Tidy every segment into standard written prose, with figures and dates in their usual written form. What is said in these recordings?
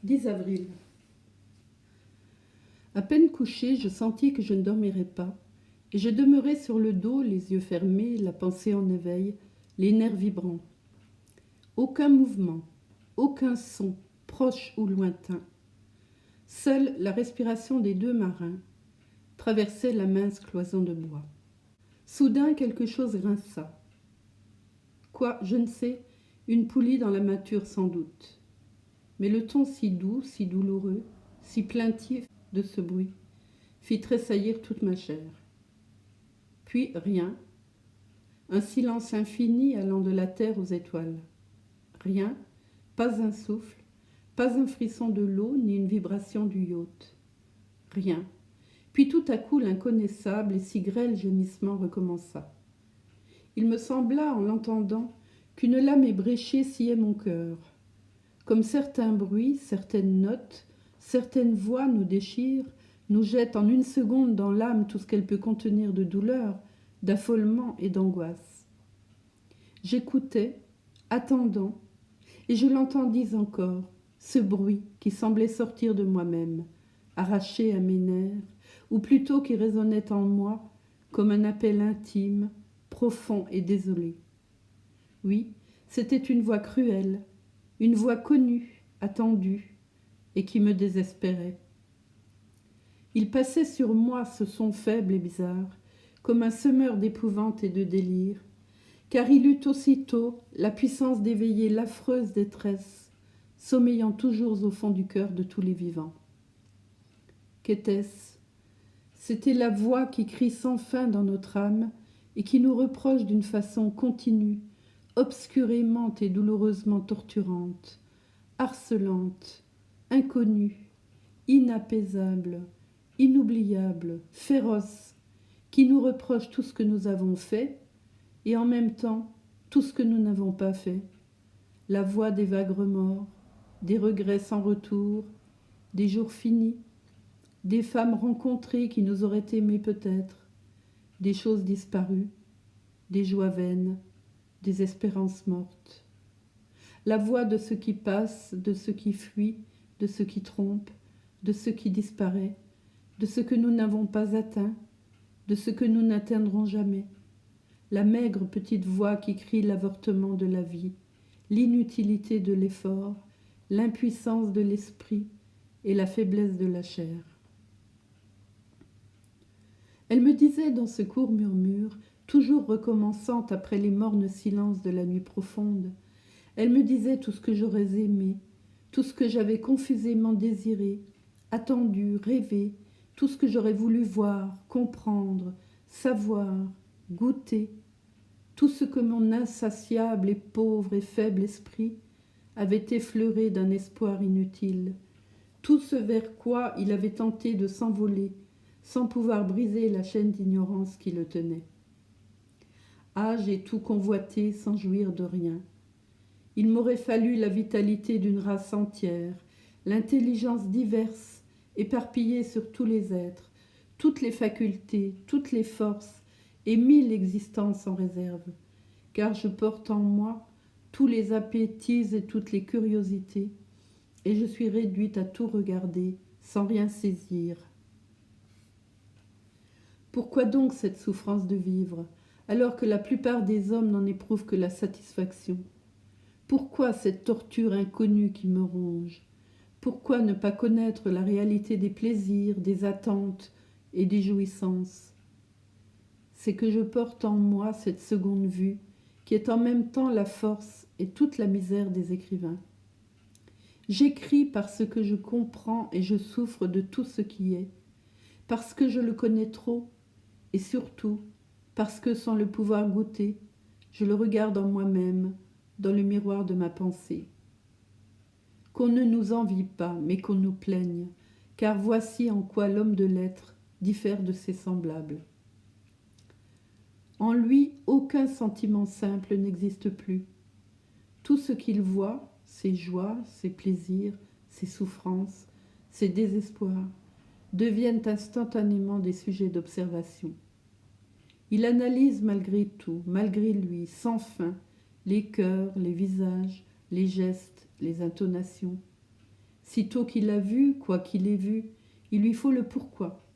10 avril. À peine couché, je sentis que je ne dormirais pas, et je demeurai sur le dos, les yeux fermés, la pensée en éveil, les nerfs vibrants. Aucun mouvement, aucun son, proche ou lointain. Seule la respiration des deux marins traversait la mince cloison de bois. Soudain, quelque chose grinça. Quoi, je ne sais, une poulie dans la mâture sans doute. Mais le ton si doux, si douloureux, si plaintif de ce bruit fit tressaillir toute ma chair. Puis rien, un silence infini allant de la terre aux étoiles. Rien, pas un souffle, pas un frisson de l'eau ni une vibration du yacht. Rien. Puis tout à coup l'inconnaissable et si grêle gémissement recommença. Il me sembla, en l'entendant, qu'une lame ébréchée sciait mon cœur. Comme certains bruits, certaines notes, certaines voix nous déchirent, nous jettent en une seconde dans l'âme tout ce qu'elle peut contenir de douleur, d'affolement et d'angoisse. J'écoutais, attendant, et je l'entendis encore, ce bruit qui semblait sortir de moi-même, arraché à mes nerfs, ou plutôt qui résonnait en moi comme un appel intime, profond et désolé. Oui, c'était une voix cruelle, une voix connue, attendue, et qui me désespérait. Il passait sur moi ce son faible et bizarre, comme un semeur d'épouvante et de délire, car il eut aussitôt la puissance d'éveiller l'affreuse détresse, sommeillant toujours au fond du cœur de tous les vivants. Qu'était-ce ? C'était la voix qui crie sans fin dans notre âme et qui nous reproche d'une façon continue, obscurément et douloureusement torturante, harcelante, inconnue, inapaisable, inoubliable, féroce, qui nous reproche tout ce que nous avons fait et en même temps tout ce que nous n'avons pas fait, la voix des vagues remords, des regrets sans retour, des jours finis, des femmes rencontrées qui nous auraient aimés peut-être, des choses disparues, des joies vaines, des espérances mortes. La voix de ce qui passe, de ce qui fuit, de ce qui trompe, de ce qui disparaît, de ce que nous n'avons pas atteint, de ce que nous n'atteindrons jamais. La maigre petite voix qui crie l'avortement de la vie, l'inutilité de l'effort, l'impuissance de l'esprit et la faiblesse de la chair. Elle me disait dans ce court murmure, toujours recommençant après les mornes silences de la nuit profonde, elle me disait tout ce que j'aurais aimé, tout ce que j'avais confusément désiré, attendu, rêvé, tout ce que j'aurais voulu voir, comprendre, savoir, goûter, tout ce que mon insatiable et pauvre et faible esprit avait effleuré d'un espoir inutile, tout ce vers quoi il avait tenté de s'envoler, sans pouvoir briser la chaîne d'ignorance qui le tenait. Ah, j'ai tout convoité sans jouir de rien. Il m'aurait fallu la vitalité d'une race entière, l'intelligence diverse, éparpillée sur tous les êtres, toutes les facultés, toutes les forces, et 1000 existences en réserve, car je porte en moi tous les appétits et toutes les curiosités, et je suis réduite à tout regarder, sans rien saisir. Pourquoi donc cette souffrance de vivre, alors que la plupart des hommes n'en éprouvent que la satisfaction ? Pourquoi cette torture inconnue qui me ronge ? Pourquoi ne pas connaître la réalité des plaisirs, des attentes et des jouissances ? C'est que je porte en moi cette seconde vue, qui est en même temps la force et toute la misère des écrivains. J'écris parce que je comprends et je souffre de tout ce qui est, parce que je le connais trop, et surtout parce que sans le pouvoir goûter, je le regarde en moi-même, dans le miroir de ma pensée. Qu'on ne nous envie pas, mais qu'on nous plaigne, car voici en quoi l'homme de lettres diffère de ses semblables. En lui, aucun sentiment simple n'existe plus. Tout ce qu'il voit, ses joies, ses plaisirs, ses souffrances, ses désespoirs, deviennent instantanément des sujets d'observation. Il analyse malgré tout, malgré lui, sans fin, les cœurs, les visages, les gestes, les intonations. Sitôt qu'il a vu, quoi qu'il ait vu, il lui faut le pourquoi.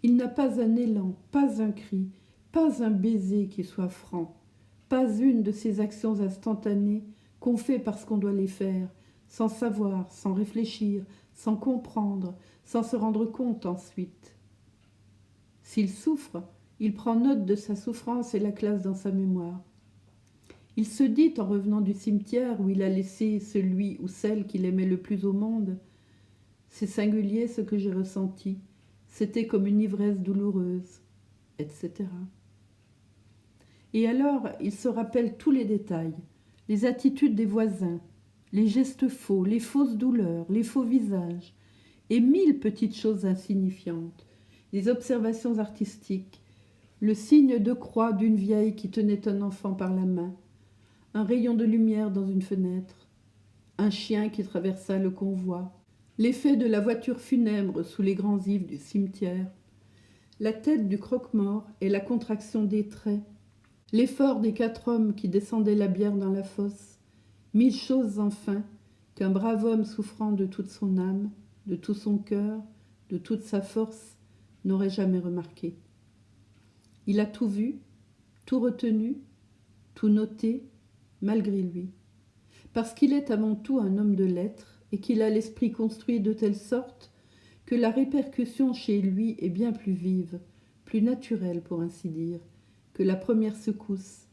Il n'a pas un élan, pas un cri, pas un baiser qui soit franc, pas une de ces actions instantanées qu'on fait parce qu'on doit les faire, sans savoir, sans réfléchir, sans comprendre, sans se rendre compte ensuite. S'il souffre, il prend note de sa souffrance et la classe dans sa mémoire. Il se dit, en revenant du cimetière où il a laissé celui ou celle qu'il aimait le plus au monde, « C'est singulier ce que j'ai ressenti, c'était comme une ivresse douloureuse, etc. » Et alors, il se rappelle tous les détails, les attitudes des voisins, les gestes faux, les fausses douleurs, les faux visages, et 1000 petites choses insignifiantes, les observations artistiques, le signe de croix d'une vieille qui tenait un enfant par la main, un rayon de lumière dans une fenêtre, un chien qui traversa le convoi, l'effet de la voiture funèbre sous les grands ifs du cimetière, la tête du croque-mort et la contraction des traits, l'effort des 4 hommes qui descendaient la bière dans la fosse, 1000 choses enfin qu'un brave homme souffrant de toute son âme, de tout son cœur, de toute sa force, n'aurait jamais remarqué. Il a tout vu, tout retenu, tout noté, malgré lui, parce qu'il est avant tout un homme de lettres et qu'il a l'esprit construit de telle sorte que la répercussion chez lui est bien plus vive, plus naturelle pour ainsi dire, que la première secousse,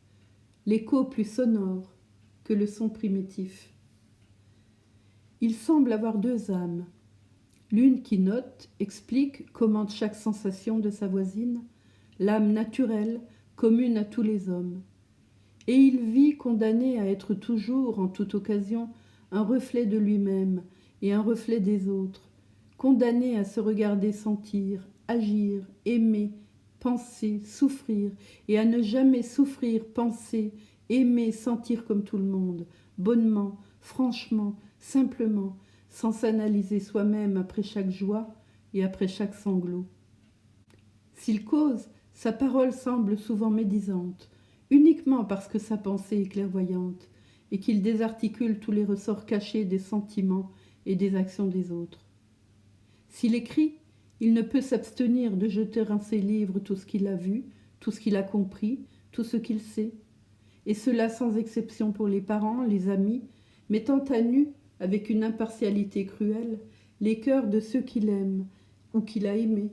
l'écho plus sonore que le son primitif. Il semble avoir 2 âmes, l'une qui note, explique, commente chaque sensation de sa voisine, l'âme naturelle, commune à tous les hommes. Et il vit condamné à être toujours, en toute occasion, un reflet de lui-même et un reflet des autres, condamné à se regarder sentir, agir, aimer, penser, souffrir, et à ne jamais souffrir, penser, aimer, sentir comme tout le monde, bonnement, franchement, simplement, sans s'analyser soi-même après chaque joie et après chaque sanglot. S'il cause, sa parole semble souvent médisante, uniquement parce que sa pensée est clairvoyante et qu'il désarticule tous les ressorts cachés des sentiments et des actions des autres. S'il écrit, il ne peut s'abstenir de jeter en ses livres tout ce qu'il a vu, tout ce qu'il a compris, tout ce qu'il sait, et cela sans exception pour les parents, les amis, mettant à nu, avec une impartialité cruelle, les cœurs de ceux qu'il aime ou qu'il a aimés,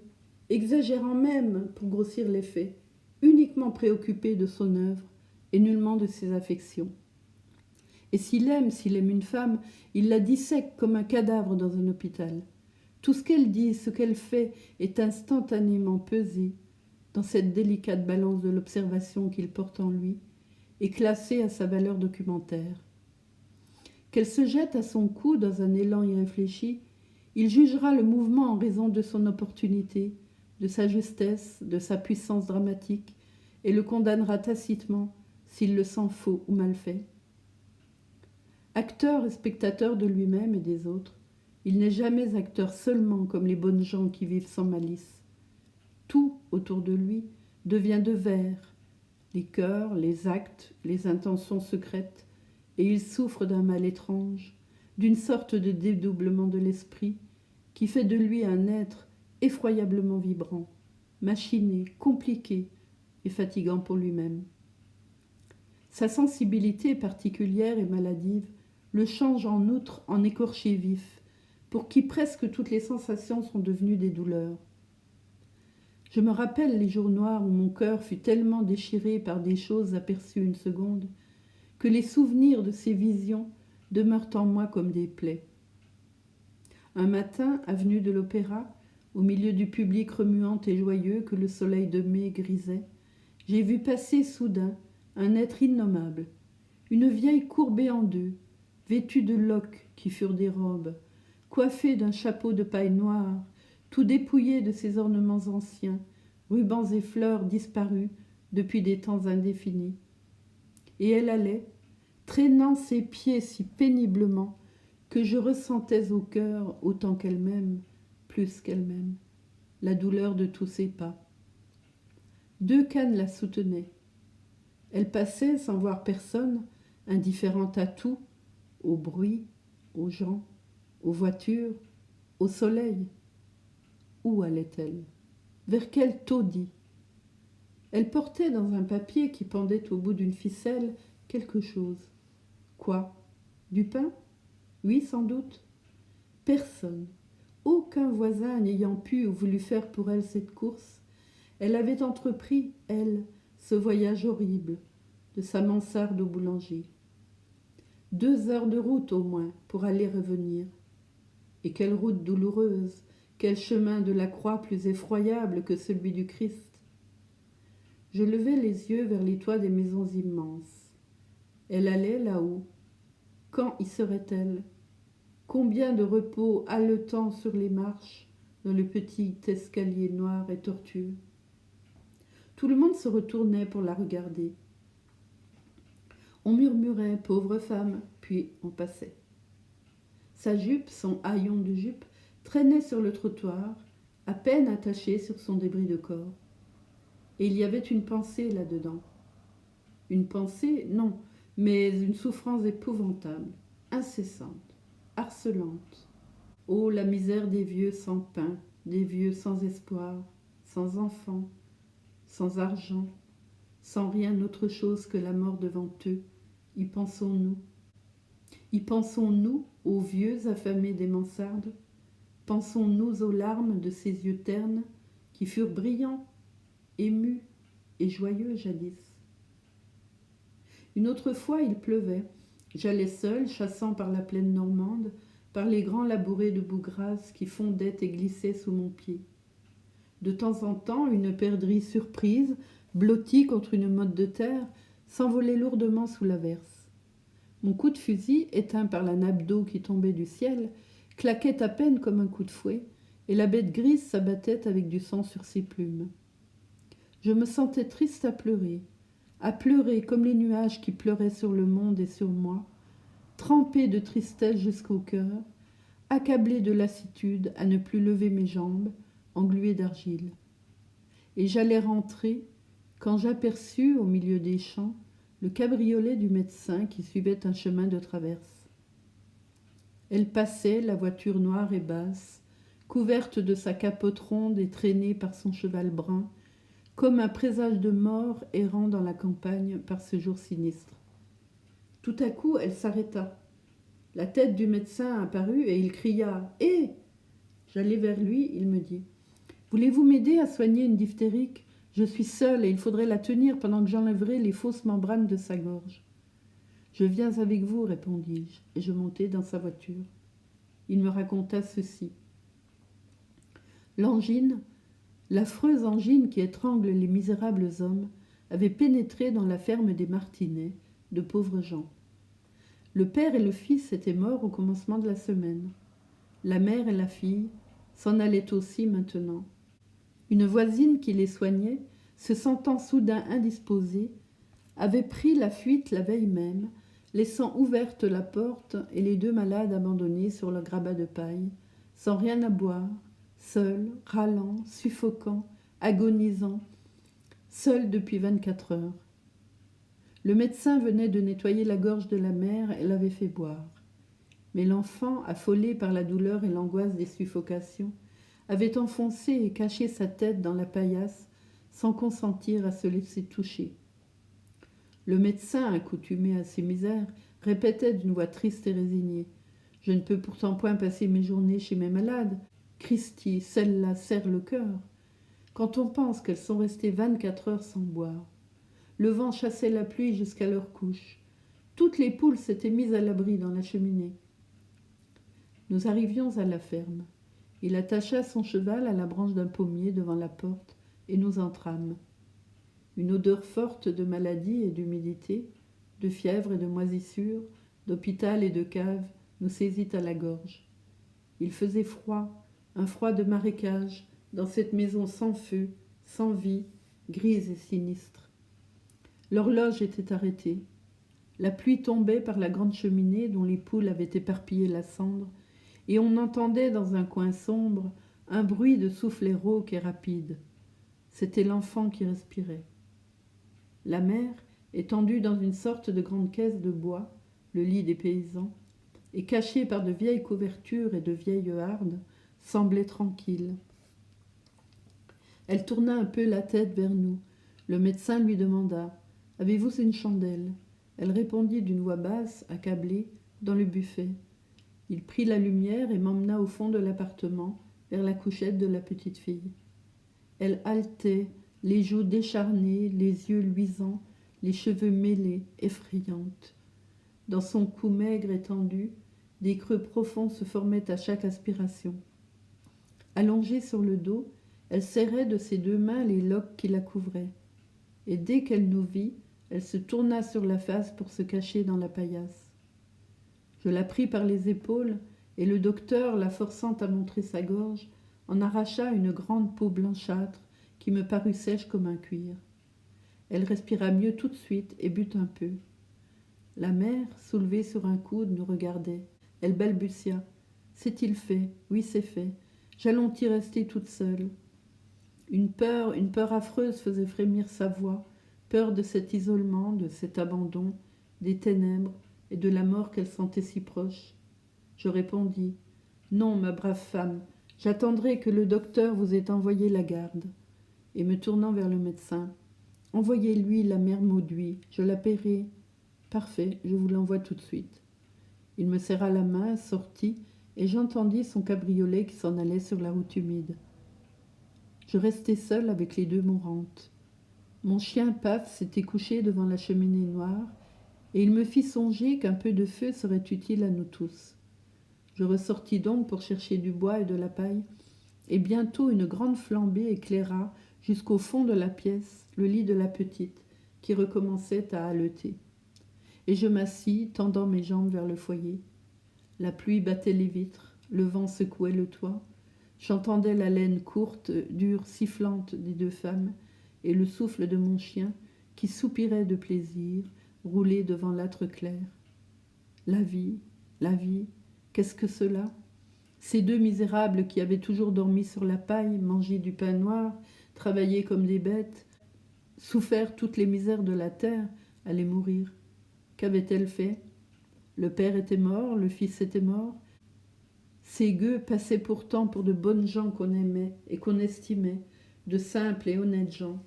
exagérant même, pour grossir les faits, uniquement préoccupé de son œuvre et nullement de ses affections. Et s'il aime une femme, il la dissèque comme un cadavre dans un hôpital. Tout ce qu'elle dit, ce qu'elle fait est instantanément pesé dans cette délicate balance de l'observation qu'il porte en lui et classé à sa valeur documentaire. Qu'elle se jette à son cou dans un élan irréfléchi, il jugera le mouvement en raison de son opportunité, de sa justesse, de sa puissance dramatique, et le condamnera tacitement s'il le sent faux ou mal fait. Acteur et spectateur de lui-même et des autres, il n'est jamais acteur seulement comme les bonnes gens qui vivent sans malice. Tout autour de lui devient de verre, les cœurs, les actes, les intentions secrètes, et il souffre d'un mal étrange, d'une sorte de dédoublement de l'esprit qui fait de lui un être effroyablement vibrant, machiné, compliqué et fatigant pour lui-même. Sa sensibilité particulière et maladive le change en outre en écorché vif, pour qui presque toutes les sensations sont devenues des douleurs. Je me rappelle les jours noirs où mon cœur fut tellement déchiré par des choses aperçues une seconde, que les souvenirs de ces visions demeurent en moi comme des plaies. Un matin, avenue de l'Opéra, au milieu du public remuant et joyeux que le soleil de mai grisait, j'ai vu passer soudain un être innommable, une vieille courbée en 2, vêtue de loques qui furent des robes, coiffée d'un chapeau de paille noire, tout dépouillé de ses ornements anciens, rubans et fleurs disparus depuis des temps indéfinis. Et elle allait, traînant ses pieds si péniblement que je ressentais au cœur, autant qu'elle-même, plus qu'elle-même, la douleur de tous ses pas. 2 cannes la soutenaient. Elle passait sans voir personne, indifférente à tout, au bruit, aux gens. aux voitures, au soleil. Où allait-elle? Vers quel taudis? Elle portait dans un papier qui pendait au bout d'une ficelle quelque chose. Quoi? Du pain? Oui, sans doute. Personne, aucun voisin n'ayant pu ou voulu faire pour elle cette course, elle avait entrepris, elle, ce voyage horrible, de sa mansarde au boulanger. 2 heures de route au moins pour aller revenir. Et quelle route douloureuse, quel chemin de la croix plus effroyable que celui du Christ. Je levai les yeux vers les toits des maisons immenses. Elle allait là-haut. Quand y serait-elle? Combien de repos haletants sur les marches, dans le petit escalier noir et tortueux. Tout le monde se retournait pour la regarder. On murmurait « pauvre femme », puis on passait. Sa jupe, son haillon de jupe, traînait sur le trottoir, à peine attaché sur son débris de corps. Et il y avait une pensée là-dedans. Une pensée, non, mais une souffrance épouvantable, incessante, harcelante. Oh, la misère des vieux sans pain, des vieux sans espoir, sans enfants, sans argent, sans rien autre chose que la mort devant eux. Y pensons-nous? Y pensons-nous aux vieux affamés des mansardes? Pensons-nous aux larmes de ces yeux ternes qui furent brillants, émus et joyeux jadis? Une autre fois, il pleuvait. J'allais seul, chassant par la plaine normande, par les grands labourés de bougras qui fondaient et glissaient sous mon pied. De temps en temps, une perdrix surprise, blottie contre une motte de terre, s'envolait lourdement sous l'averse. Mon coup de fusil, éteint par la nappe d'eau qui tombait du ciel, claquait à peine comme un coup de fouet, et la bête grise s'abattait avec du sang sur ses plumes. Je me sentais triste à pleurer comme les nuages qui pleuraient sur le monde et sur moi, trempée de tristesse jusqu'au cœur, accablée de lassitude à ne plus lever mes jambes, engluée d'argile. Et j'allais rentrer quand j'aperçus, au milieu des champs, le cabriolet du médecin qui suivait un chemin de traverse. Elle passait, la voiture noire et basse, couverte de sa capote ronde et traînée par son cheval brun, comme un présage de mort errant dans la campagne par ce jour sinistre. Tout à coup, elle s'arrêta. La tête du médecin apparut et il cria « Hé !» J'allai vers lui, il me dit « Voulez-vous m'aider à soigner une diphtérique ? Je suis seule et il faudrait la tenir pendant que j'enlèverai les fausses membranes de sa gorge. » « Je viens avec vous, répondis-je, et je montai dans sa voiture. Il me raconta ceci. L'angine, l'affreuse angine qui étrangle les misérables hommes, avait pénétré dans la ferme des Martinets, de pauvres gens. Le père et le fils étaient morts au commencement de la semaine. La mère et la fille s'en allaient aussi maintenant. Une voisine qui les soignait, se sentant soudain indisposée, avait pris la fuite la veille même, laissant ouverte la porte et les 2 malades abandonnés sur leur grabat de paille, sans rien à boire, seuls, râlant, suffocants, agonisants, seuls depuis 24 heures. Le médecin venait de nettoyer la gorge de la mère et l'avait fait boire. Mais l'enfant, affolé par la douleur et l'angoisse des suffocations, avait enfoncé et caché sa tête dans la paillasse sans consentir à se laisser toucher. Le médecin, accoutumé à ces misères, répétait d'une voix triste et résignée « Je ne peux pourtant point passer mes journées chez mes malades. Christi, celle-là serre le cœur. Quand on pense qu'elles sont restées 24 heures sans boire. Le vent chassait la pluie jusqu'à leur couche. Toutes les poules s'étaient mises à l'abri dans la cheminée. » Nous arrivions à la ferme. Il attacha son cheval à la branche d'un pommier devant la porte et nous entrâmes. Une odeur forte de maladie et d'humidité, de fièvre et de moisissure, d'hôpital et de cave nous saisit à la gorge. Il faisait froid, un froid de marécage, dans cette maison sans feu, sans vie, grise et sinistre. L'horloge était arrêtée. La pluie tombait par la grande cheminée dont les poules avaient éparpillé la cendre, et on entendait dans un coin sombre un bruit de soufflet rauque et rapide. C'était l'enfant qui respirait. La mère, étendue dans une sorte de grande caisse de bois, le lit des paysans, et cachée par de vieilles couvertures et de vieilles hardes, semblait tranquille. Elle tourna un peu la tête vers nous. Le médecin lui demanda « Avez-vous une chandelle ?» Elle répondit d'une voix basse, accablée, dans le buffet. Il prit la lumière et m'emmena au fond de l'appartement, vers la couchette de la petite fille. Elle haletait, les joues décharnées, les yeux luisants, les cheveux mêlés, effrayante. Dans son cou maigre et tendu, des creux profonds se formaient à chaque aspiration. Allongée sur le dos, elle serrait de ses deux mains les loques qui la couvraient. Et dès qu'elle nous vit, elle se tourna sur la face pour se cacher dans la paillasse. Je la pris par les épaules, et le docteur, la forçant à montrer sa gorge, en arracha une grande peau blanchâtre qui me parut sèche comme un cuir. Elle respira mieux tout de suite et but un peu. La mère, soulevée sur un coude, nous regardait. Elle balbutia. « C'est-il fait ? Oui, c'est fait. J'allons-y rester toute seule ?» Une peur affreuse faisait frémir sa voix, peur de cet isolement, de cet abandon, des ténèbres et de la mort qu'elle sentait si proche. Je répondis « Non, ma brave femme, j'attendrai que le docteur vous ait envoyé la garde. » Et me tournant vers le médecin « Envoyez-lui la mère Mauduit, je la paierai. »« Parfait, je vous l'envoie tout de suite. » Il me serra la main, sortit, et j'entendis son cabriolet qui s'en allait sur la route humide. Je restai seule avec les deux mourantes. Mon chien Paf s'était couché devant la cheminée noire, et il me fit songer qu'un peu de feu serait utile à nous tous. Je ressortis donc pour chercher du bois et de la paille, et bientôt une grande flambée éclaira jusqu'au fond de la pièce le lit de la petite, qui recommençait à haleter. Et je m'assis, tendant mes jambes vers le foyer. La pluie battait les vitres, le vent secouait le toit. J'entendais la laine courte, dure, sifflante des deux femmes, et le souffle de mon chien, qui soupirait de plaisir, roulé devant l'âtre clair. La vie, qu'est-ce que cela ? Ces deux misérables qui avaient toujours dormi sur la paille, mangé du pain noir, travaillé comme des bêtes, souffert toutes les misères de la terre, allaient mourir. Qu'avaient-elles fait ? Le père était mort, le fils était mort. Ces gueux passaient pourtant pour de bonnes gens qu'on aimait et qu'on estimait, de simples et honnêtes gens.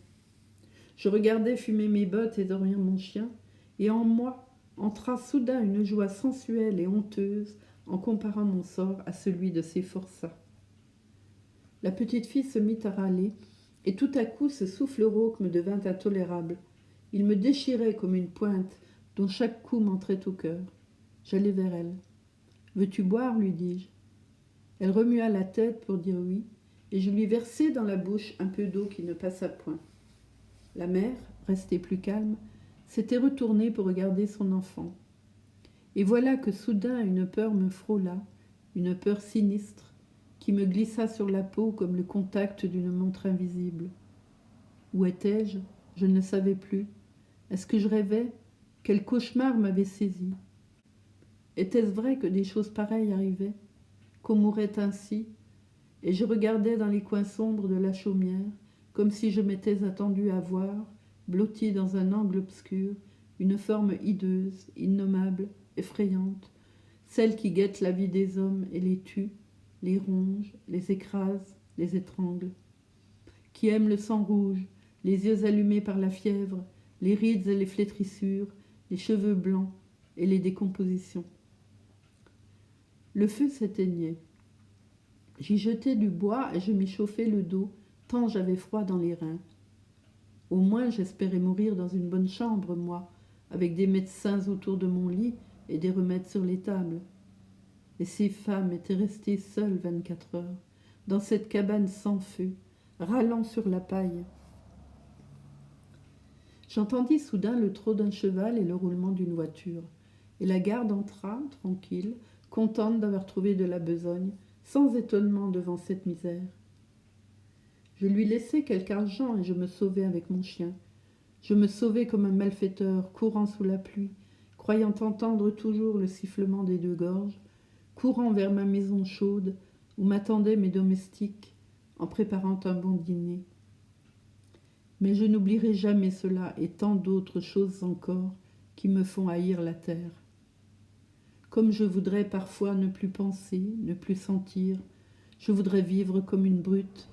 Je regardais fumer mes bottes et dormir mon chien, et en moi entra soudain une joie sensuelle et honteuse en comparant mon sort à celui de ces forçats. La petite fille se mit à râler, et tout à coup ce souffle rauque me devint intolérable. Il me déchirait comme une pointe dont chaque coup m'entrait au cœur. J'allai vers elle. « Veux-tu boire ?» lui dis-je. Elle remua la tête pour dire oui, et je lui versai dans la bouche un peu d'eau qui ne passa point. La mère, restée plus calme, s'était retournée pour regarder son enfant. Et voilà que soudain une peur me frôla, une peur sinistre, qui me glissa sur la peau comme le contact d'une montre invisible. Où étais-je ? Je ne savais plus. Est-ce que je rêvais ? Quel cauchemar m'avait saisi ? Était-ce vrai que des choses pareilles arrivaient ? Qu'on mourait ainsi ? Et je regardais dans les coins sombres de la chaumière, comme si je m'étais attendue à voir, blottie dans un angle obscur, une forme hideuse, innommable, effrayante, celle qui guette la vie des hommes et les tue, les ronge, les écrase, les étrangle, qui aime le sang rouge, les yeux allumés par la fièvre, les rides et les flétrissures, les cheveux blancs et les décompositions. Le feu s'éteignait. J'y jetai du bois et je m'y chauffai le dos, tant j'avais froid dans les reins. Au moins j'espérais mourir dans une bonne chambre, moi, avec des médecins autour de mon lit et des remèdes sur les tables. Et ces femmes étaient restées seules 24 heures, dans cette cabane sans feu, râlant sur la paille. J'entendis soudain le trot d'un cheval et le roulement d'une voiture, et la garde entra, tranquille, contente d'avoir trouvé de la besogne, sans étonnement devant cette misère. Je lui laissai quelque argent et je me sauvai avec mon chien. Je me sauvai comme un malfaiteur, courant sous la pluie, croyant entendre toujours le sifflement des deux gorges, courant vers ma maison chaude où m'attendaient mes domestiques en préparant un bon dîner. Mais je n'oublierai jamais cela et tant d'autres choses encore qui me font haïr la terre. comme je voudrais parfois ne plus penser, ne plus sentir. Je voudrais vivre comme une brute,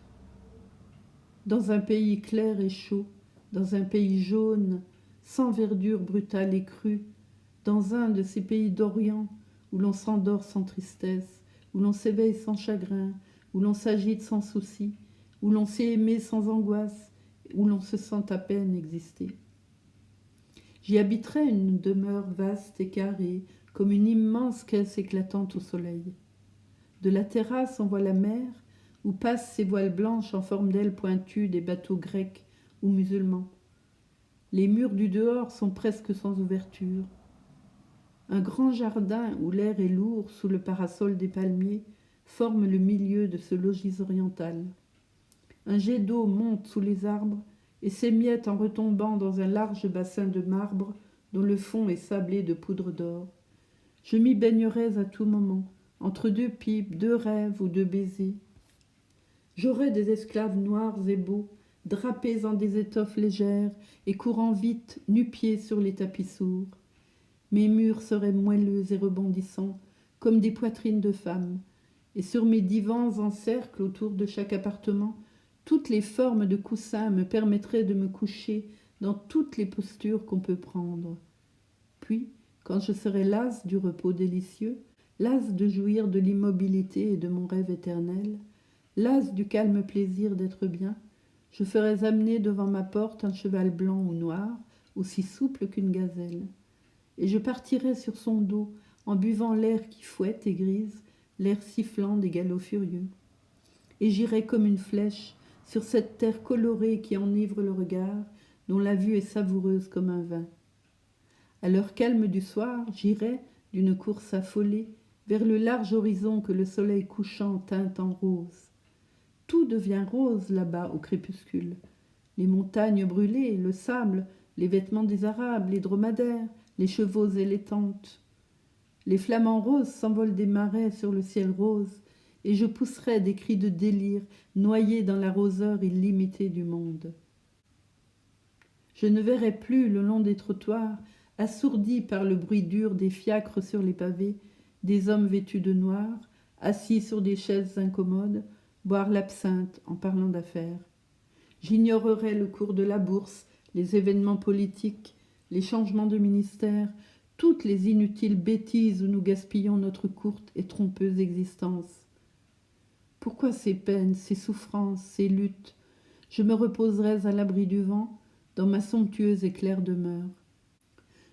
dans un pays clair et chaud, dans un pays jaune, sans verdure brutale et crue, dans un de ces pays d'Orient où l'on s'endort sans tristesse, où l'on s'éveille sans chagrin, où l'on s'agite sans souci, où l'on sait aimer sans angoisse, où l'on se sent à peine exister. J'y habiterai une demeure vaste et carrée, comme une immense caisse éclatante au soleil. De la terrasse, on voit la mer, où passent ces voiles blanches en forme d'ailes pointues des bateaux grecs ou musulmans. Les murs du dehors sont presque sans ouverture. Un grand jardin où l'air est lourd sous le parasol des palmiers forme le milieu de ce logis oriental. Un jet d'eau monte sous les arbres et s'émiette en retombant dans un large bassin de marbre dont le fond est sablé de poudre d'or. Je m'y baignerais à tout moment, entre deux pipes, deux rêves ou deux baisers. J'aurais des esclaves noirs et beaux, drapés en des étoffes légères et courant vite, nu-pieds sur les tapis sourds. Mes murs seraient moelleux et rebondissants, comme des poitrines de femmes, et sur mes divans en cercle autour de chaque appartement, toutes les formes de coussins me permettraient de me coucher dans toutes les postures qu'on peut prendre. Puis, quand je serais lasse du repos délicieux, lasse de jouir de l'immobilité et de mon rêve éternel, lasse du calme plaisir d'être bien, je ferais amener devant ma porte un cheval blanc ou noir, aussi souple qu'une gazelle. Et je partirais sur son dos, en buvant l'air qui fouette et grise, l'air sifflant des galops furieux. Et j'irais comme une flèche sur cette terre colorée qui enivre le regard, dont la vue est savoureuse comme un vin. À l'heure calme du soir, j'irais, d'une course affolée, vers le large horizon que le soleil couchant teinte en rose. Tout devient rose là-bas au crépuscule. Les montagnes brûlées, le sable, les vêtements des Arabes, les dromadaires, les chevaux et les tentes. Les flamants roses s'envolent des marais sur le ciel rose, et je pousserai des cris de délire, noyés dans la roseur illimitée du monde. Je ne verrai plus, le long des trottoirs, assourdis par le bruit dur des fiacres sur les pavés, des hommes vêtus de noir, assis sur des chaises incommodes, boire l'absinthe en parlant d'affaires. J'ignorerai le cours de la bourse, les événements politiques, les changements de ministère, toutes les inutiles bêtises où nous gaspillons notre courte et trompeuse existence. Pourquoi ces peines, ces souffrances, ces luttes? Je me reposerais à l'abri du vent, dans ma somptueuse et claire demeure.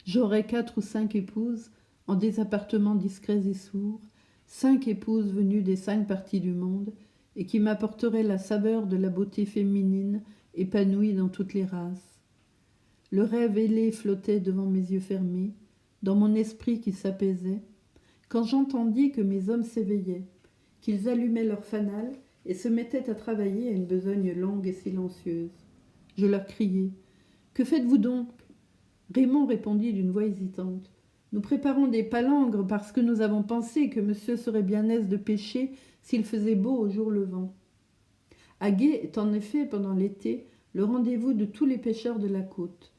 J'aurais 4 ou 5 épouses, en des appartements discrets et sourds, 5 épouses venues des 5 parties du monde, et qui m'apporteraient la saveur de la beauté féminine épanouie dans toutes les races. Le rêve ailé flottait devant mes yeux fermés, dans mon esprit qui s'apaisait, quand j'entendis que mes hommes s'éveillaient, qu'ils allumaient leurs fanals et se mettaient à travailler à une besogne longue et silencieuse. Je leur criai « Que faites-vous donc ?» Raymond répondit d'une voix hésitante « Nous préparons des palangres parce que nous avons pensé que monsieur serait bien aise de pêcher s'il faisait beau au jour levant. » Aguet est en effet, pendant l'été, le rendez-vous de tous les pêcheurs de la côte.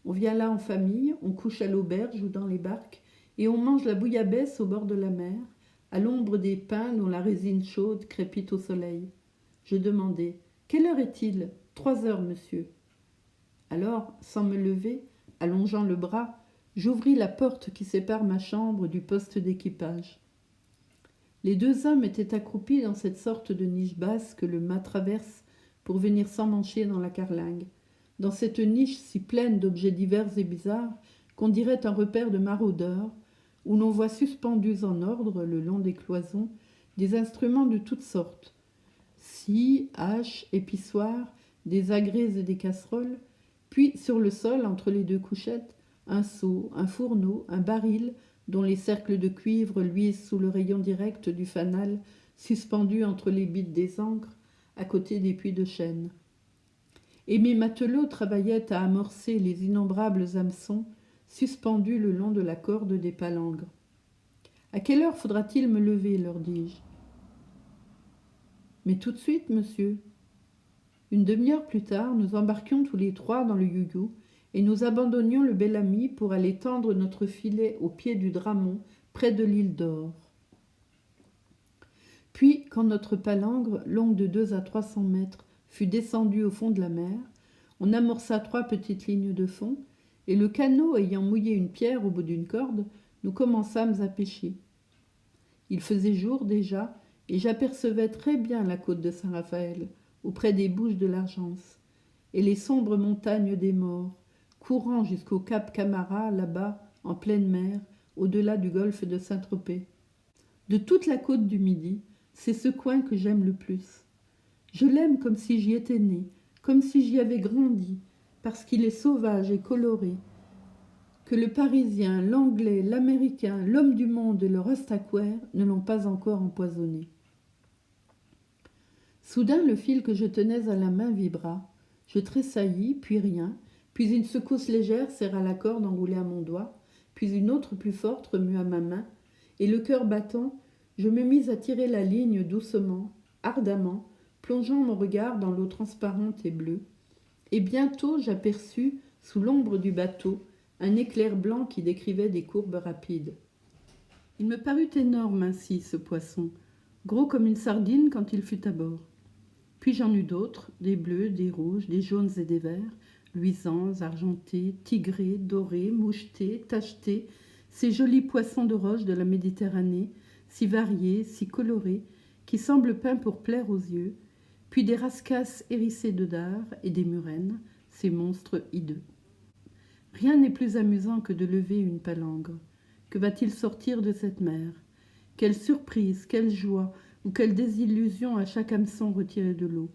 On vient là en famille, on couche à l'auberge ou dans les barques, et on mange la bouillabaisse au bord de la mer, à l'ombre des pins dont la résine chaude crépite au soleil. Je demandai « Quelle heure est-il ?»« 3 heures, monsieur. » Alors, sans me lever, allongeant le bras, j'ouvris la porte qui sépare ma chambre du poste d'équipage. Les 2 hommes étaient accroupis dans cette sorte de niche basse que le mât traverse pour venir s'emmancher dans la carlingue, dans cette niche si pleine d'objets divers et bizarres qu'on dirait un repère de maraudeurs, où l'on voit suspendus en ordre, le long des cloisons, des instruments de toutes sortes, scies, haches, épissoirs, des agrès et des casseroles, puis sur le sol, entre les 2 couchettes, un seau, un fourneau, un baril, dont les cercles de cuivre luisent sous le rayon direct du fanal, suspendu entre les bites des ancres, à côté des puits de chêne. Et mes matelots travaillaient à amorcer les innombrables hameçons suspendus le long de la corde des palangres. « À quelle heure faudra-t-il me lever ?» leur dis-je. « Mais tout de suite, monsieur. » Une demi-heure plus tard, nous embarquions tous les 3 dans le you-you et nous abandonnions le Bel Ami pour aller tendre notre filet au pied du Dramont près de l'île d'Or. Puis, quand notre palangre, longue de 200 à 300 mètres, fut descendue au fond de la mer, on amorça 3 petites lignes de fond, et le canot ayant mouillé une pierre au bout d'une corde, nous commençâmes à pêcher. Il faisait jour déjà, et j'apercevais très bien la côte de Saint-Raphaël, auprès des Bouches de l'Argence, et les sombres montagnes des Morts, courant jusqu'au cap Camara, là-bas, en pleine mer, au-delà du golfe de Saint-Tropez. De toute la côte du Midi, c'est ce coin que j'aime le plus. Je l'aime comme si j'y étais né, comme si j'y avais grandi, parce qu'il est sauvage et coloré, que le Parisien, l'Anglais, l'Américain, l'homme du monde et le Rastaquaire ne l'ont pas encore empoisonné. Soudain, le fil que je tenais à la main vibra. Je tressaillis, puis rien, puis une secousse légère serra la corde enroulée à mon doigt, puis une autre plus forte remua ma main, et le cœur battant, je me mis à tirer la ligne doucement, ardemment, plongeant mon regard dans l'eau transparente et bleue. Et bientôt j'aperçus, sous l'ombre du bateau, un éclair blanc qui décrivait des courbes rapides. Il me parut énorme ainsi, ce poisson, gros comme une sardine quand il fut à bord. Puis j'en eus d'autres, des bleus, des rouges, des jaunes et des verts, luisants, argentés, tigrés, dorés, mouchetés, tachetés, ces jolis poissons de roche de la Méditerranée, si variés, si colorés, qui semblent peints pour plaire aux yeux, puis des rascasses hérissées de dards et des murènes, ces monstres hideux. Rien n'est plus amusant que de lever une palangre. Que va-t-il sortir de cette mer? Quelle surprise, quelle joie ou quelle désillusion à chaque hameçon retiré de l'eau.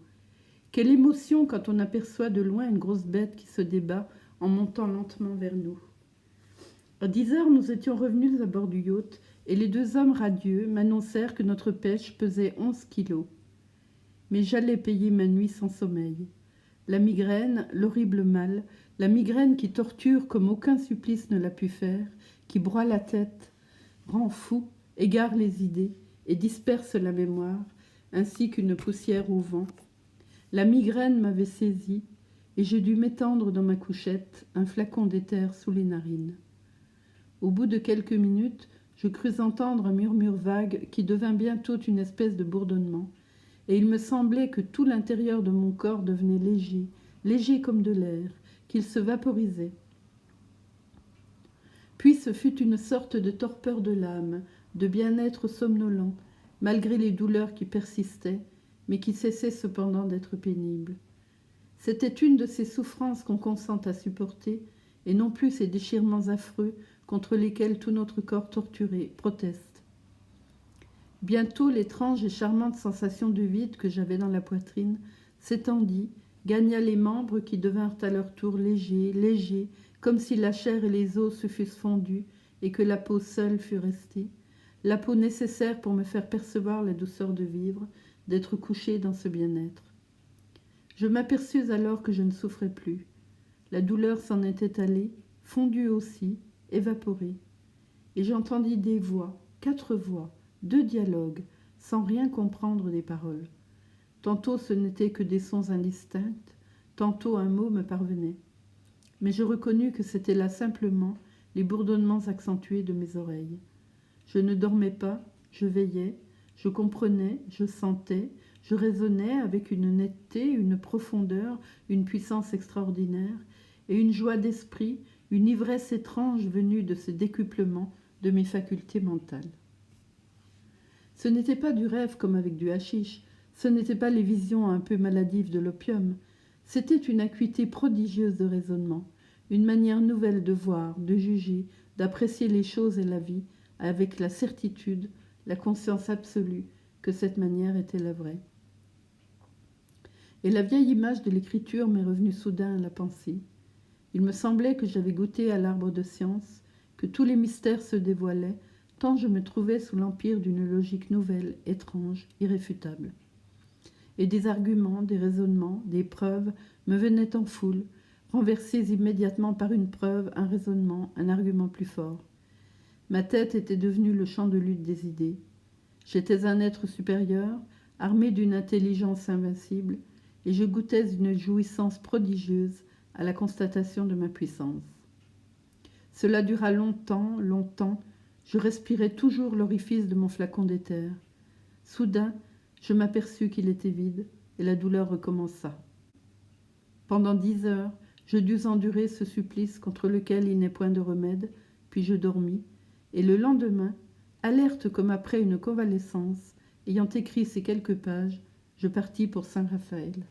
Quelle émotion quand on aperçoit de loin une grosse bête qui se débat en montant lentement vers nous. À 10 heures, nous étions revenus à bord du yacht et les 2 hommes radieux m'annoncèrent que notre pêche pesait 11 kilos. Mais j'allais payer ma nuit sans sommeil. La migraine, l'horrible mal, la migraine qui torture comme aucun supplice ne l'a pu faire, qui broie la tête, rend fou, égare les idées et disperse la mémoire, ainsi qu'une poussière au vent. La migraine m'avait saisi et je dus m'étendre dans ma couchette, un flacon d'éther sous les narines. Au bout de quelques minutes, je crus entendre un murmure vague qui devint bientôt une espèce de bourdonnement, et il me semblait que tout l'intérieur de mon corps devenait léger, léger comme de l'air, qu'il se vaporisait. Puis ce fut une sorte de torpeur de l'âme, de bien-être somnolent, malgré les douleurs qui persistaient, mais qui cessaient cependant d'être pénibles. C'était une de ces souffrances qu'on consent à supporter, et non plus ces déchirements affreux contre lesquels tout notre corps torturé proteste. Bientôt l'étrange et charmante sensation de vide que j'avais dans la poitrine s'étendit, gagna les membres qui devinrent à leur tour légers, légers, comme si la chair et les os se fussent fondus et que la peau seule fût restée, la peau nécessaire pour me faire percevoir la douceur de vivre, d'être couché dans ce bien-être. Je m'aperçus alors que je ne souffrais plus. La douleur s'en était allée, fondue aussi, évaporée. Et j'entendis des voix, 4 voix, 2 dialogues, sans rien comprendre des paroles. Tantôt ce n'étaient que des sons indistincts, tantôt un mot me parvenait. Mais je reconnus que c'étaient là simplement les bourdonnements accentués de mes oreilles. Je ne dormais pas, je veillais, je comprenais, je sentais, je raisonnais avec une netteté, une profondeur, une puissance extraordinaire, et une joie d'esprit, une ivresse étrange venue de ce décuplement de mes facultés mentales. Ce n'était pas du rêve comme avec du hashish, ce n'étaient pas les visions un peu maladives de l'opium, c'était une acuité prodigieuse de raisonnement, une manière nouvelle de voir, de juger, d'apprécier les choses et la vie, avec la certitude, la conscience absolue que cette manière était la vraie. Et la vieille image de l'écriture m'est revenue soudain à la pensée. Il me semblait que j'avais goûté à l'arbre de science, que tous les mystères se dévoilaient, tant je me trouvais sous l'empire d'une logique nouvelle, étrange, irréfutable. Et des arguments, des raisonnements, des preuves me venaient en foule, renversés immédiatement par une preuve, un raisonnement, un argument plus fort. Ma tête était devenue le champ de lutte des idées. J'étais un être supérieur, armé d'une intelligence invincible, et je goûtais une jouissance prodigieuse à la constatation de ma puissance. Cela dura longtemps, longtemps, Je respirais toujours l'orifice de mon flacon d'éther. Soudain, je m'aperçus qu'il était vide, et la douleur recommença. Pendant 10 heures, je dus endurer ce supplice contre lequel il n'est point de remède, puis je dormis, et le lendemain, alerte comme après une convalescence, ayant écrit ces quelques pages, je partis pour Saint-Raphaël.